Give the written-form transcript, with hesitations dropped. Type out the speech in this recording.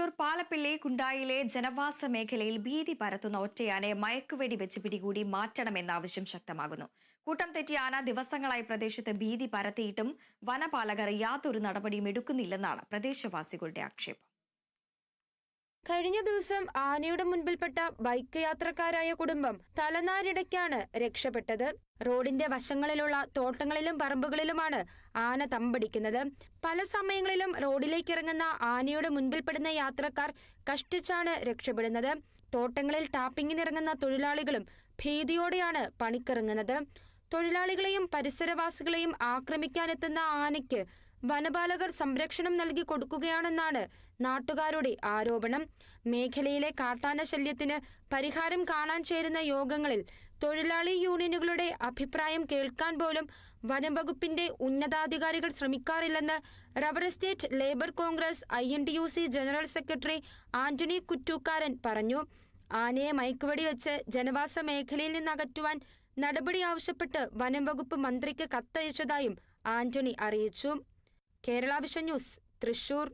തൃശൂർ പാലപ്പിള്ളി കുണ്ടായിലെ ജനവാസ മേഖലയിൽ ഭീതി പരത്തുന്ന ഒറ്റയാനെ മയക്കുവെടി വെച്ച് പിടികൂടി മാറ്റണമെന്ന ആവശ്യം ശക്തമാകുന്നു. കൂട്ടം തെറ്റിയ ആന ദിവസങ്ങളായി പ്രദേശത്ത് ഭീതി പരത്തിയിട്ടും വനപാലകർ യാതൊരു നടപടിയും എടുക്കുന്നില്ലെന്നാണ് പ്രദേശവാസികളുടെ ആക്ഷേപം. കഴിഞ്ഞ ദിവസം ആനയുടെ മുൻപിൽപ്പെട്ട ബൈക്ക് യാത്രക്കാരായ കുടുംബം തലനാരിടയ്ക്കാണ് രക്ഷപ്പെട്ടത്. റോഡിന്റെ വശങ്ങളിലുള്ള തോട്ടങ്ങളിലും പറമ്പുകളിലുമാണ് ആന തമ്പടിക്കുന്നത്. പല സമയങ്ങളിലും റോഡിലേക്ക് ഇറങ്ങുന്ന ആനയുടെ മുൻപിൽപ്പെടുന്ന യാത്രക്കാർ കഷ്ടിച്ചാണ് രക്ഷപ്പെടുന്നത്. തോട്ടങ്ങളിൽ ടാപ്പിങ്ങിനിറങ്ങുന്ന തൊഴിലാളികളും ഭീതിയോടെയാണ് പണിക്കിറങ്ങുന്നത്. തൊഴിലാളികളെയും പരിസരവാസികളെയും ആക്രമിക്കാനെത്തുന്ന ആനയ്ക്ക് വനപാലകർ സംരക്ഷണം നൽകി കൊടുക്കുകയാണെന്നാണ് നാട്ടുകാരുടെ ആരോപണം. മേഖലയിലെ കാട്ടാന ശല്യത്തിന് പരിഹാരം കാണാൻ ചേരുന്ന യോഗങ്ങളിൽ തൊഴിലാളി യൂണിയനുകളുടെ അഭിപ്രായം കേൾക്കാൻ പോലും വനംവകുപ്പിന്റെ ഉന്നതാധികാരികൾ ശ്രമിക്കാറില്ലെന്ന് rubber estate labour congress INTUC general secretary Antony Kuttookkaran പറഞ്ഞു. ആനയെ മയക്കുവെടി വെച്ച് ജനവാസ മേഖലയിൽ നിന്ന് അകറ്റുവാൻ നടപടി ആവശ്യപ്പെട്ട് വനംവകുപ്പ് മന്ത്രിക്ക് കത്തയച്ചതായും ആന്റണി അറിയിച്ചു. Kerala vision news, Thrissur.